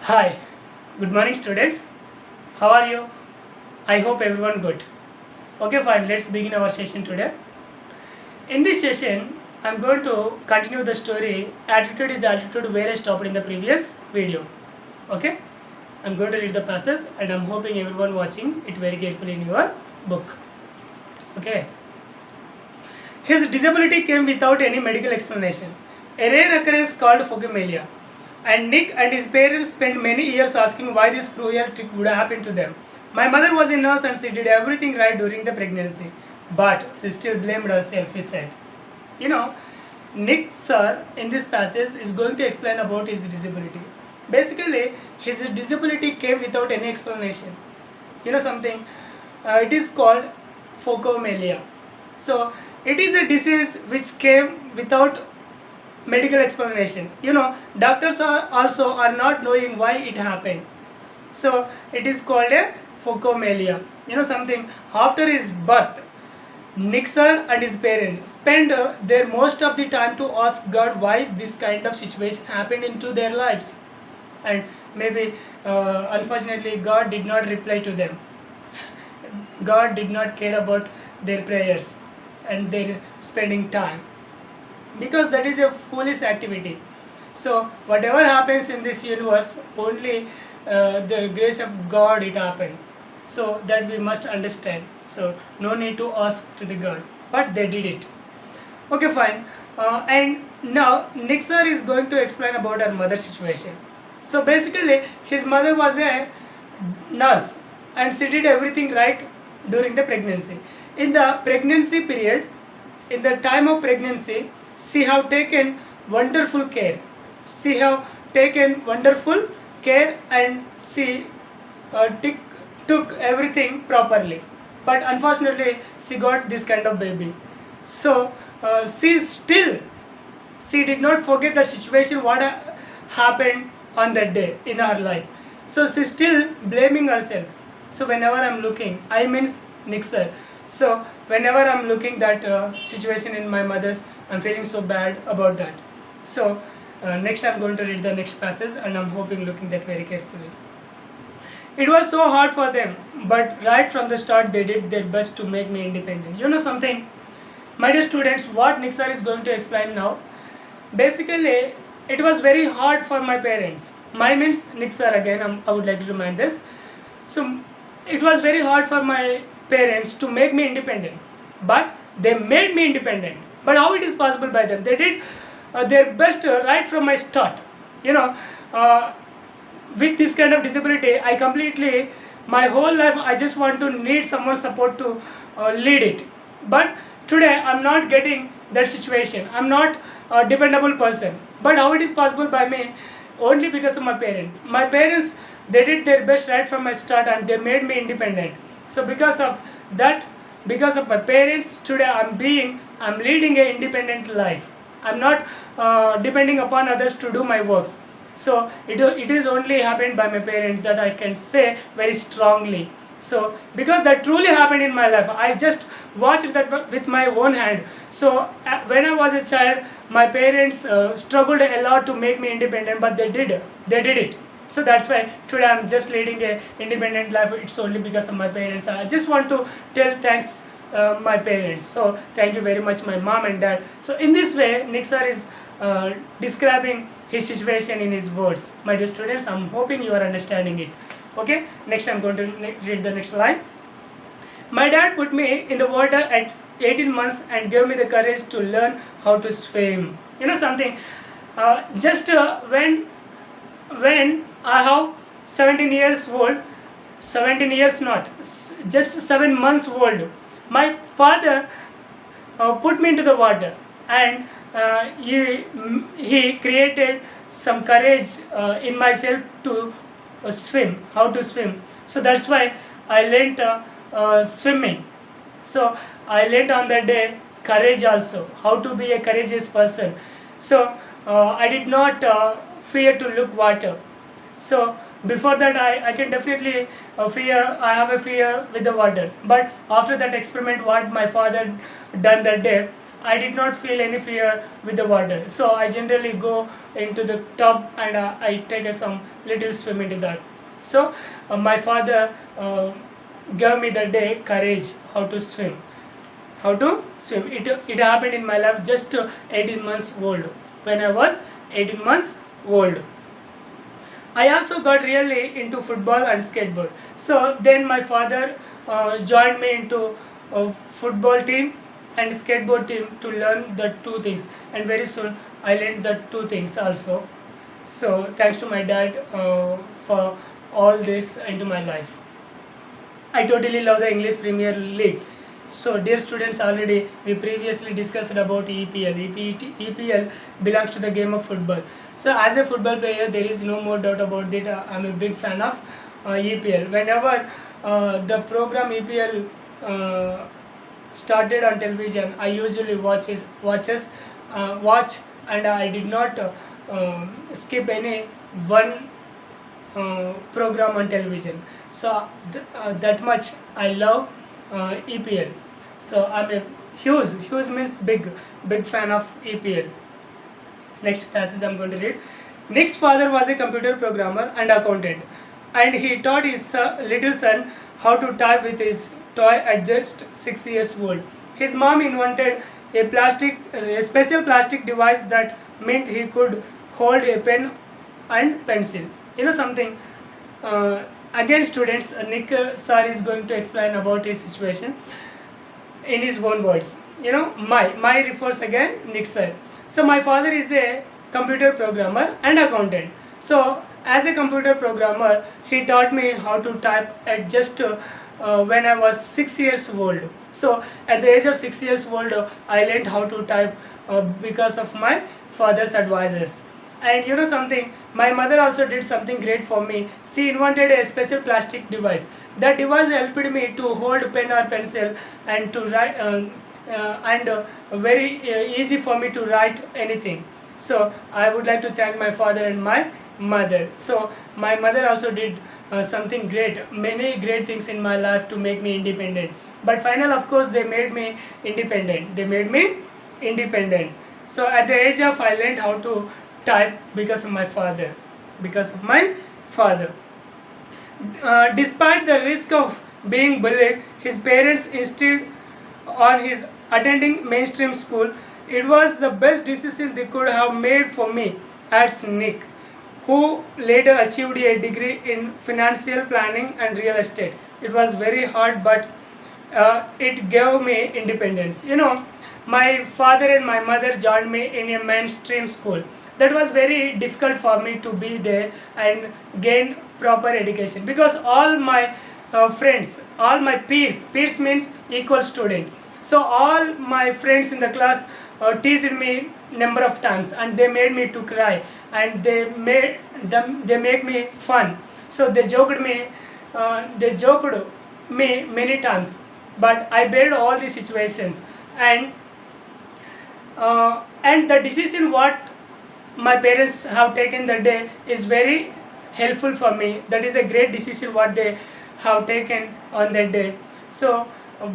Hi, good morning students. How are you? I hope everyone good. Okay, fine. Let's begin our session today. In this session, I'm going to continue the story Attitude is Altitude where I stopped in the previous video. Okay, I'm going to read the passage and I'm hoping everyone watching it very carefully in your book. Okay. His disability came without any medical explanation, a rare occurrence called phocomelia, and Nick and his parents spent many years asking why this cruel trick would happen to them. My mother was a nurse and she did everything right during the pregnancy, but she still blamed herself, he said. You know, Nick sir in this passage is going to explain about his disability. Basically, his disability came without any explanation. You know something? It is called phocomelia. So it is a disease which came without medical explanation. Doctors are not knowing why it happened. So it is called a phocomelia. Something, after his birth, Nixon and his parents spend their most of the time to ask God why this kind of situation happened into their lives, and maybe unfortunately God did not reply to them. God did not care about their prayers and their spending time, because that is a foolish activity. So whatever happens in this universe, only the grace of God it happened. So that we must understand. So no need to ask to the God, but they did it. Okay, fine. And now Nixar is going to explain about her mother's situation. So basically, his mother was a nurse and she did everything right during the pregnancy. In the pregnancy period, in the time of pregnancy, she have taken wonderful care. She have taken wonderful care and she took everything properly. But unfortunately, she got this kind of baby. So she did not forget the situation what happened on that day in her life. So she's still blaming herself. So whenever I'm looking, I means Nixer. So whenever I'm looking that situation in my mother's, I'm feeling so bad about that. So next I'm going to read the next passage and I'm hoping looking that very carefully. It was so hard for them, but right from the start they did their best to make me independent. You know something, my dear students, what Nixar is going to explain now. Basically, it was very hard for my parents. My means Nixar again, I would like to remind this. So it was very hard for my parents to make me independent, but they made me independent. But how it is possible by them? They did their best right from my start. Uh, with this kind of disability, I completely, my whole life, I just want to need someone's support to lead it. But today, I'm not getting that situation. I'm not a dependable person. But how it is possible by me? Only because of my parents. My parents, they did their best right from my start and they made me independent. So because of that, because of my parents, today I'm leading an independent life. I'm not depending upon others to do my works. So it is only happened by my parents, that I can say very strongly. So because that truly happened in my life, I just watched that with my own hand. So when I was a child, my parents struggled a lot to make me independent, but they did it. So that's why today I'm just leading a independent life. It's only because of my parents. I just want to tell thanks my parents. So thank you very much, my mom and dad. So in this way, Nixar is describing his situation in his words. My dear students, I'm hoping you are understanding it. Okay, next I'm going to read the next line. My dad put me in the water at 18 months and gave me the courage to learn how to swim. You know something, just when I have 17 years old, 17 years not, just 7 months old, my father put me into the water, and he created some courage in myself to swim, how to swim. So that's why I learnt swimming. So I learnt on that day courage also, how to be a courageous person. So I did not fear to look water. So before that I can definitely I have a fear with the water. But after that experiment what my father done that day, I did not feel any fear with the water. So I generally go into the tub and I take some little swim into that. So my father gave me the day courage how to swim. How to swim. It happened in my life just 18 months old. When I was 18 months old. I also got really into football and skateboard. So then my father joined me into a football team and skateboard team to learn the two things. And very soon I learned the two things also. So thanks to my dad for all this into my life. I totally love the English Premier League. So dear students, already we previously discussed about EPL. EPL belongs to the game of football. So as a football player, there is no more doubt about it. I'm a big fan of EPL. Whenever the program EPL started on television, I usually watch and I did not skip any one program on television. So that much I love EPL. So I'm a huge means big fan of EPL. Next passage I'm going to read. Nick's father was a computer programmer and accountant, and he taught his little son how to type with his toy at just 6 years old. His mom invented a special plastic device that meant he could hold a pen and pencil. You know something? Again, students, Nick sir is going to explain about his situation in his own words. You know, my refers again Nick sir. So my father is a computer programmer and accountant. So as a computer programmer, he taught me how to type at just when I was 6 years old. So at the age of 6 years old, I learned how to type because of my father's advices. And you know something, my mother also did something great for me. She invented a special plastic device. That device helped me to hold pen or pencil and to write very easy for me to write anything. So I would like to thank my father and my mother. So my mother also did something great, many great things in my life to make me independent. But final, of course, they made me independent. So at the age of, I learned how to type because of my father. Despite the risk of being bullied, his parents insisted on his attending mainstream school. It was the best decision they could have made for me, adds Nick, who later achieved a degree in financial planning and real estate. It was very hard, but it gave me independence. You know, my father and my mother joined me in a mainstream school. That was very difficult for me to be there and gain proper education, because all my friends, all my peers means equal student. So all my friends in the class teased me number of times, and they made me to cry, and they make me fun. So they joked me many times, but I bared all the situations, and the decision what my parents have taken that day is very helpful for me. That is a great decision what they have taken on that day. So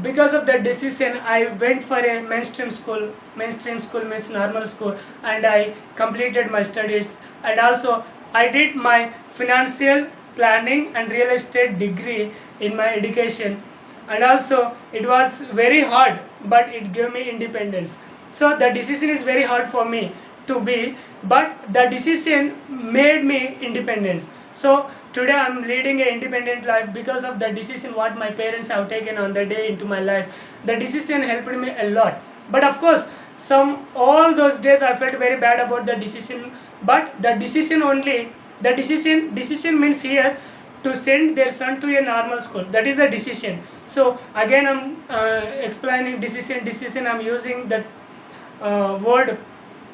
because of that decision, I went for a mainstream school. Mainstream school means normal school, and I completed my studies, and also I did my financial planning and real estate degree in my education. And also it was very hard, but it gave me independence. So the decision is very hard for me to be, but the decision made me independence. So today I am leading an independent life because of the decision what my parents have taken on the day into my life. The decision helped me a lot. But of course, all those days I felt very bad about the decision. But the decision means here to send their son to a normal school. That is the decision. So again I'm explaining decision. I'm using that word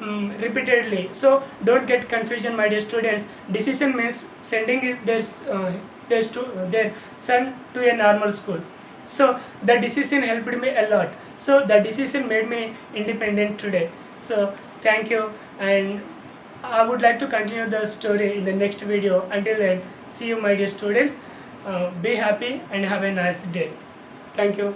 repeatedly, so don't get confusion, my dear students. Decision means sending their son to a normal school. So the decision helped me a lot. So the decision made me independent today. So thank you, and I would like to continue the story in the next video. Until then, see you, my dear students. Be happy and have a nice day. Thank you.